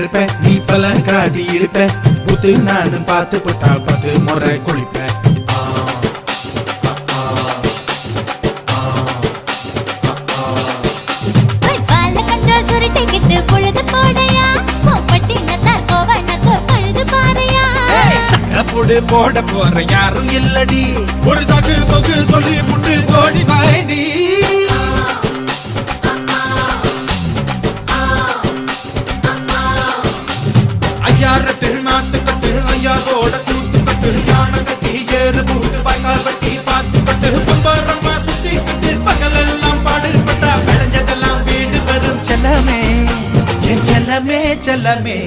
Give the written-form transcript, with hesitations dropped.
இருப்பேன் நீ பல காட்டி இருப்பேன் புத்து நானும் பார்த்து போட்டா 10 முறை குளிப்பேன் போட போற யாரும் இல்லடி ஒரு சாக்கு போக்கு சொல்லி புட்டு போடி பாயண்டி ஐயாரத்து நாத்து கட்டு ஐயா கோட தூத்து கட்டு யானை கட்டி ஏறு பூட்டு பாய்க்கால் வெட்டி பார்த்து கட்டு பம்பரமா சுத்தி கட்டு பகலெல்லாம் பாடுபட்டா விளைஞ்சதெல்லாம் வீடு வரும் செல்லமே என் செல்லமே செல்லமே